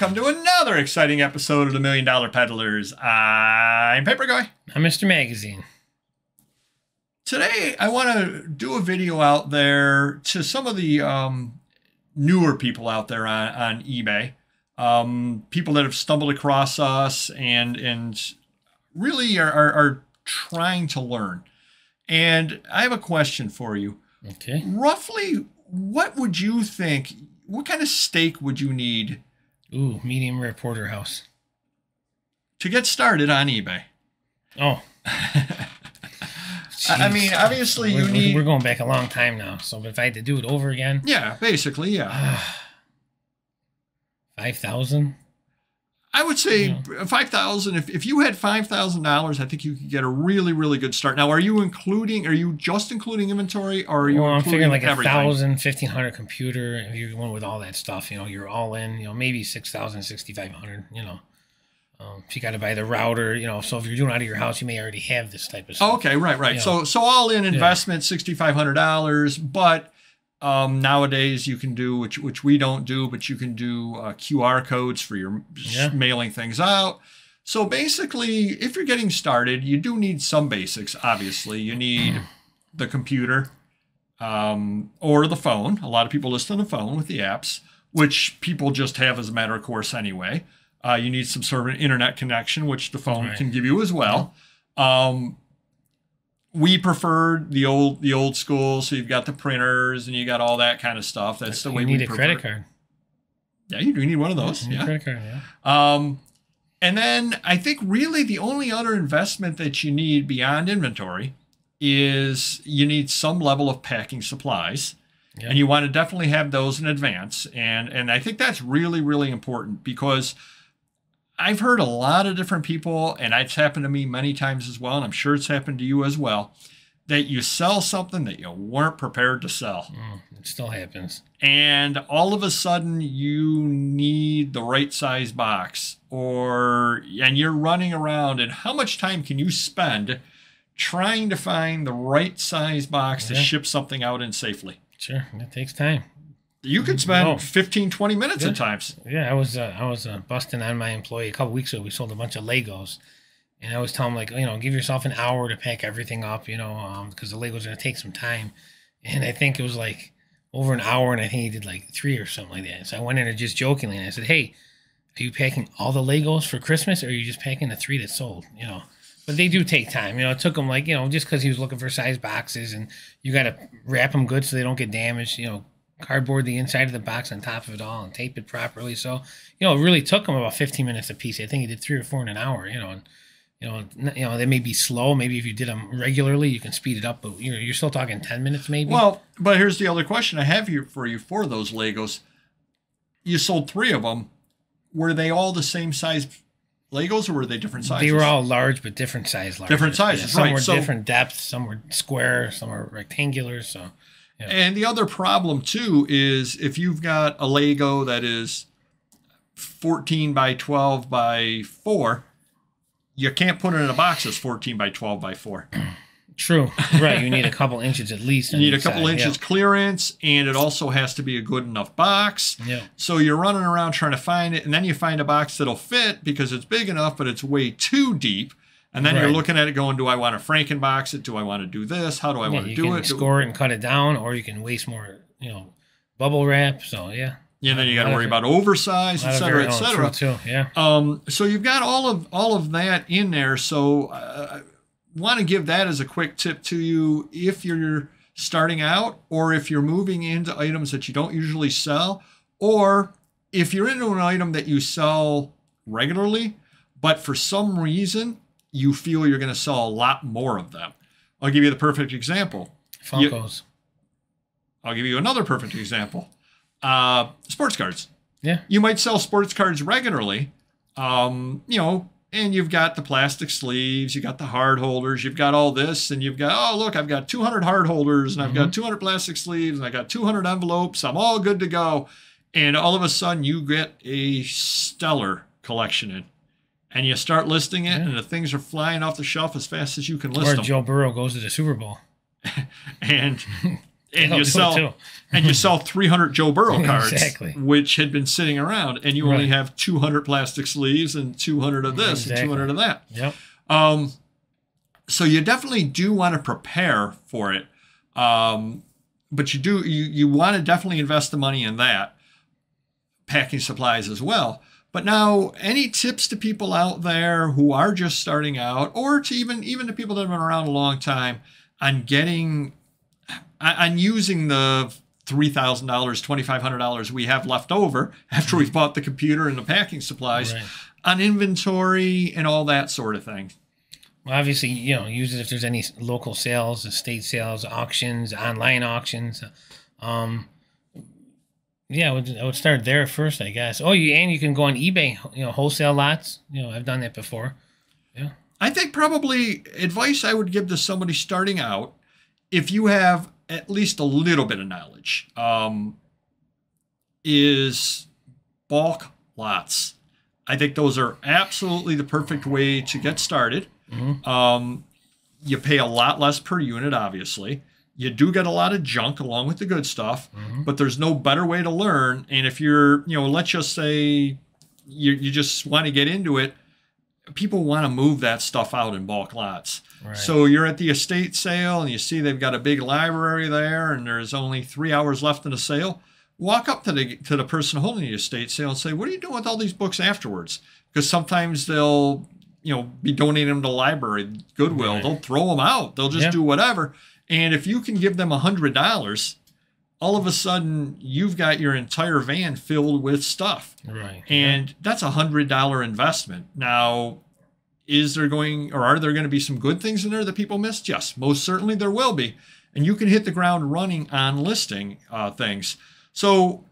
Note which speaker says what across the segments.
Speaker 1: welcome to another exciting episode of the $1 Million Peddlers. I'm Papergoy.
Speaker 2: I'm Mr. Magazine.
Speaker 1: Today, I want to do a video out there to some of the newer people out there on eBay. People that have stumbled across us and really are trying to learn. And I have a question for you.
Speaker 2: Okay.
Speaker 1: Roughly, what would you think, what kind of steak would you need?
Speaker 2: Ooh, medium rare porterhouse.
Speaker 1: To get started on eBay?
Speaker 2: Oh.
Speaker 1: I mean, obviously you need...
Speaker 2: We're going back a long time now, so if I had to do it over again...
Speaker 1: Yeah, basically, yeah.
Speaker 2: 5,000?
Speaker 1: I would say 5,000. If you had $5,000, I think you could get a really, really good start. Now, are you just including inventory, or are you
Speaker 2: I'm figuring like
Speaker 1: everything?
Speaker 2: 1,000, 1,500 computer. If you're going with all that stuff, you're all in, maybe 6,000, 6,500, if you got to buy the router, so if you're doing it out of your house, you may already have this type of stuff.
Speaker 1: Okay, right. So all in investment, $6,500, but nowadays you can do, which we don't do, but you can do QR codes for your mailing things out. So basically, if you're getting started, you do need some basics. Obviously, you need the computer or the phone. A lot of people list on the phone with the apps, which people just have as a matter of course anyway. You need some sort of an internet connection, which the phone can give you as well. We preferred the old school, so you've got the printers and you got all that kind of stuff. That's the way we prefer.
Speaker 2: You need a credit card.
Speaker 1: Yeah, you do need one of those.
Speaker 2: Yeah, credit card, yeah.
Speaker 1: And then I think really the only other investment that you need beyond inventory is you need some level of packing supplies. Yep. And you want to definitely have those in advance. And I think that's really, really important, because I've heard a lot of different people, and it's happened to me many times as well, and I'm sure it's happened to you as well, that you sell something that you weren't prepared to sell.
Speaker 2: It still happens.
Speaker 1: And all of a sudden you need the right size box, and you're running around, and how much time can you spend trying to find the right size box to ship something out in safely?
Speaker 2: Sure, it takes time.
Speaker 1: You could spend 15, 20 minutes at times.
Speaker 2: Yeah, I was busting on my employee a couple weeks ago. We sold a bunch of Legos, and I was telling him, give yourself an hour to pack everything up, because the Legos are going to take some time. And I think it was like over an hour, and I think he did like 3 or something like that. So I went in there just jokingly, and I said, hey, are you packing all the Legos for Christmas, or are you just packing the 3 that sold, But they do take time. It took him just because he was looking for size boxes, and you got to wrap them good so they don't get damaged, cardboard the inside of the box on top of it all and tape it properly. So, it really took him about 15 minutes a piece. I think he did 3 or 4 in an hour, and, they may be slow. Maybe if you did them regularly, you can speed it up, but you're still talking 10 minutes maybe.
Speaker 1: Well, but here's the other question I have here for you for those Legos. You sold 3 of them. Were they all the same size Legos, or were they different sizes?
Speaker 2: They were all large, but different size.
Speaker 1: Different sizes,
Speaker 2: some
Speaker 1: right.
Speaker 2: Some were different depths. Some were square. Some were rectangular. So. Yeah.
Speaker 1: And the other problem, too, is if you've got a Lego that is 14 by 12 by 4, you can't put it in a box that's 14 by 12 by 4.
Speaker 2: True. Right. You need a couple inches at least.
Speaker 1: You need a couple inches clearance, and it also has to be a good enough box.
Speaker 2: Yeah.
Speaker 1: So you're running around trying to find it, and then you find a box that'll fit because it's big enough, but it's way too deep. And then you're looking at it going, do I want to Frankenbox it? Do I want to do this? How do I want to do it?
Speaker 2: You can score it and cut it down, or you can waste more, bubble wrap. So, yeah.
Speaker 1: Yeah, then you got to worry about oversize, et cetera, et cetera.
Speaker 2: Too, yeah.
Speaker 1: So you've got all of that in there. So I want to give that as a quick tip to you if you're starting out, or if you're moving into items that you don't usually sell, or if you're into an item that you sell regularly, but for some reason you feel you're going to sell a lot more of them. I'll give you the perfect example.
Speaker 2: Funkos.
Speaker 1: I'll give you another perfect example. Sports cards.
Speaker 2: Yeah.
Speaker 1: You might sell sports cards regularly, and you've got the plastic sleeves, you got the hard holders, you've got all this, and you've got, oh, look, I've got 200 hard holders, and I've got 200 plastic sleeves, and I got 200 envelopes. I'm all good to go. And all of a sudden you get a stellar collection in. And you start listing it, and the things are flying off the shelf as fast as you can list them.
Speaker 2: Or Joe Burrow goes to the Super Bowl.
Speaker 1: And and you sell 300 Joe Burrow cards,
Speaker 2: exactly.
Speaker 1: which had been sitting around, and you only have 200 plastic sleeves and 200 of this and 200 of that.
Speaker 2: Yep.
Speaker 1: So you definitely do want to prepare for it, but you want to definitely invest the money in that, packing supplies as well. But now, any tips to people out there who are just starting out, or to even to people that have been around a long time, on using the $3,000, $2,500 we have left over after we've bought the computer and the packing supplies, on inventory and all that sort of thing?
Speaker 2: Well, obviously, use it if there's any local sales, estate sales, auctions, online auctions. Yeah, I would start there first, I guess. Oh, you can go on eBay, wholesale lots. I've done that before. Yeah.
Speaker 1: I think probably advice I would give to somebody starting out, if you have at least a little bit of knowledge, is bulk lots. I think those are absolutely the perfect way to get started. Mm-hmm. You pay a lot less per unit, obviously. You do get a lot of junk along with the good stuff, but there's no better way to learn. And if you're, let's just say you just want to get into it, people want to move that stuff out in bulk lots. Right. So you're at the estate sale and you see they've got a big library there and there's only 3 hours left in the sale. Walk up to the person holding the estate sale and say, what are you doing with all these books afterwards? Because sometimes they'll, be donating them to the library, Goodwill. Right. They'll throw them out. They'll just do whatever. And if you can give them $100, all of a sudden you've got your entire van filled with stuff.
Speaker 2: Right.
Speaker 1: And that's $100 investment. Now, are there going to be some good things in there that people missed? Yes, most certainly there will be. And you can hit the ground running on listing things. So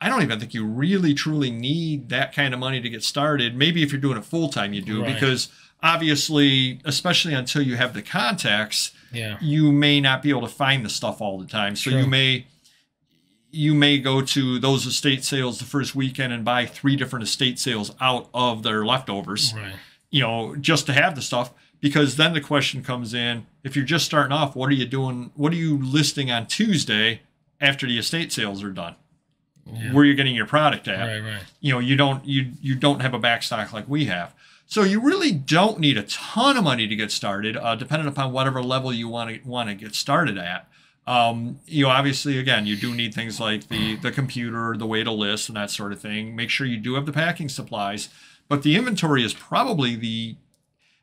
Speaker 1: I don't even think you really truly need that kind of money to get started. Maybe if you're doing it full time, you do, because obviously, especially until you have the contacts, you may not be able to find the stuff all the time. So you may go to those estate sales the first weekend and buy 3 different estate sales out of their leftovers, just to have the stuff. Because then the question comes in, if you're just starting off, what are you doing? What are you listing on Tuesday after the estate sales are done? Yeah. Where you're getting your product at?
Speaker 2: Right.
Speaker 1: You don't have a back stock like we have. So you really don't need a ton of money to get started, depending upon whatever level you want to get started at. Obviously, again, you do need things like the computer, the way to list, and that sort of thing. Make sure you do have the packing supplies. But the inventory is probably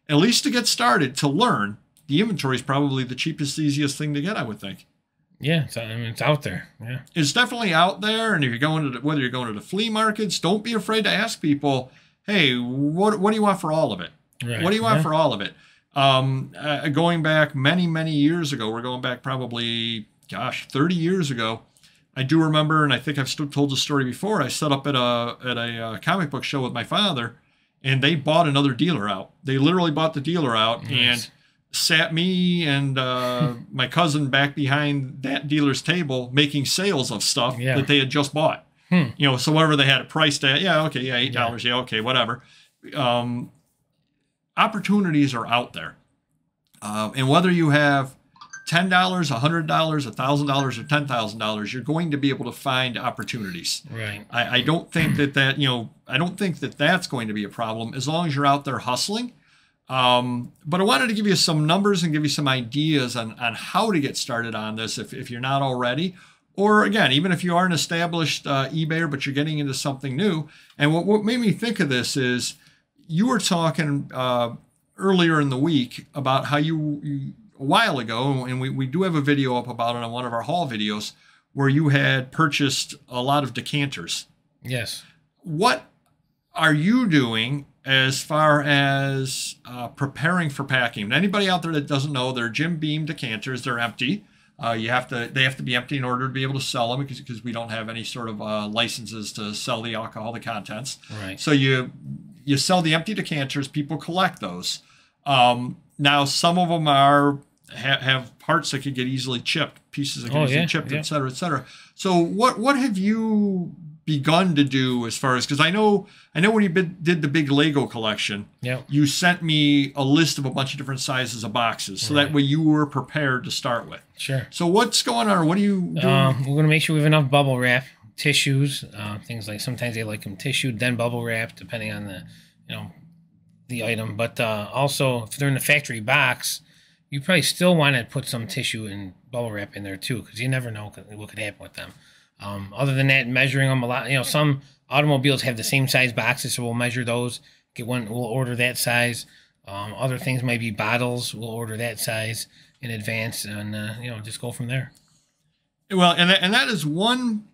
Speaker 1: at least to get started, to learn, the inventory is probably the cheapest, easiest thing to get, I would think.
Speaker 2: Yeah, it's out there. Yeah,
Speaker 1: it's definitely out there. And if you're whether you're going to the flea markets, don't be afraid to ask people, hey, what do you want for all of it? Right. What do you want for all of it? Going back many years ago, we're going back probably, 30 years ago. I do remember, and I think I've told the story before, I set up at a comic book show with my father, and they bought another dealer out. They literally bought the dealer out and sat me and my cousin back behind that dealer's table making sales of stuff that they had just bought. So whatever they had it priced at, $8, okay, whatever. Opportunities are out there. And whether you have $10, $100, $1,000, or $10,000, you're going to be able to find opportunities.
Speaker 2: Right.
Speaker 1: I don't think I don't think that's going to be a problem as long as you're out there hustling. But I wanted to give you some numbers and give you some ideas on how to get started on this if you're not already. Or again, even if you are an established eBayer, but you're getting into something new. And what made me think of this is you were talking earlier in the week about how you a while ago, and we do have a video up about it on one of our haul videos, where you had purchased a lot of decanters.
Speaker 2: Yes. What
Speaker 1: are you doing as far as preparing for packing? And anybody out there that doesn't know, they're Jim Beam decanters. They're empty. They have to be empty in order to be able to sell them because we don't have any sort of licenses to sell the alcoholic contents.
Speaker 2: Right.
Speaker 1: So you sell the empty decanters. People collect those. Now some of them have parts that could get easily chipped, pieces that get easily chipped, et cetera, et cetera. So what have you begun to do as far as, because I know when you did the big Lego collection, you sent me a list of a bunch of different sizes of boxes, so that way you were prepared to start with.
Speaker 2: Sure.
Speaker 1: So what's going on? What are you doing?
Speaker 2: We're going to make sure we have enough bubble wrap, tissues, things like sometimes they like them tissued, then bubble wrap, depending on the, the item. But also, if they're in the factory box, you probably still want to put some tissue and bubble wrap in there too, because you never know what could happen with them. Other than that, measuring them a lot. Some automobiles have the same size boxes, so we'll measure those. We'll order that size. Other things might be bottles. We'll order that size in advance, and just go from there.
Speaker 1: Well, and that is one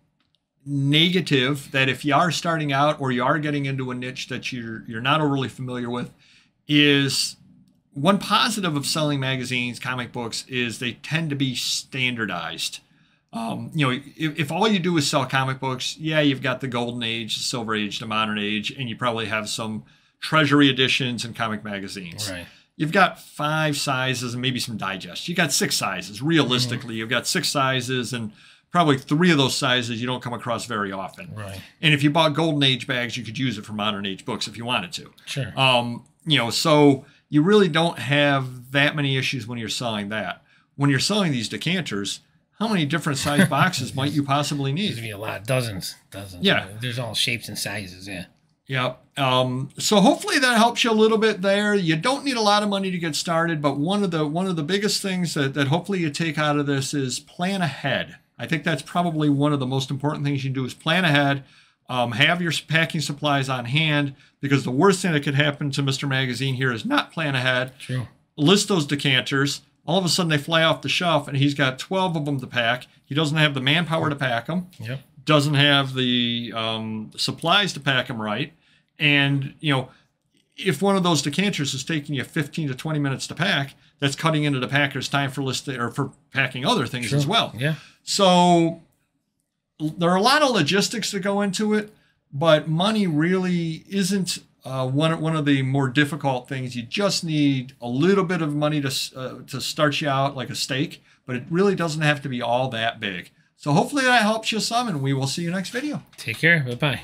Speaker 1: negative, that if you are starting out or you are getting into a niche that you're not overly familiar with, is one positive of selling magazines, comic books, is they tend to be standardized. If all you do is sell comic books, you've got the golden age, the silver age, the modern age, and you probably have some treasury editions and comic magazines.
Speaker 2: Right.
Speaker 1: You've got 5 sizes and maybe some digests. You got 6 sizes. Realistically, you've got 6 sizes, and probably 3 of those sizes you don't come across very often.
Speaker 2: Right.
Speaker 1: And if you bought golden age bags, you could use it for modern age books if you wanted to.
Speaker 2: Sure.
Speaker 1: So you really don't have that many issues when you're selling that. When you're selling these decanters, how many different size boxes might you possibly need?
Speaker 2: There's going to be a lot. Dozens.
Speaker 1: Yeah.
Speaker 2: There's all shapes and sizes,
Speaker 1: Yep. So hopefully that helps you a little bit there. You don't need a lot of money to get started, but one of the biggest things that hopefully you take out of this is plan ahead. I think that's probably one of the most important things you can do, is plan ahead. Have your packing supplies on hand, because the worst thing that could happen to Mr. Magazine here is not plan ahead.
Speaker 2: True.
Speaker 1: List those decanters. All of a sudden they fly off the shelf and he's got 12 of them to pack. He doesn't have the manpower to pack them.
Speaker 2: Yep.
Speaker 1: Doesn't have the supplies to pack them right. And, if one of those decanters is taking you 15 to 20 minutes to pack, that's cutting into the packer's time for packing other things as well.
Speaker 2: Yeah.
Speaker 1: So there are a lot of logistics that go into it, but money really isn't one of the more difficult things. You just need a little bit of money to start you out like a stake, but it really doesn't have to be all that big. So hopefully that helps you some, and we will see you next video.
Speaker 2: Take care. Bye-bye.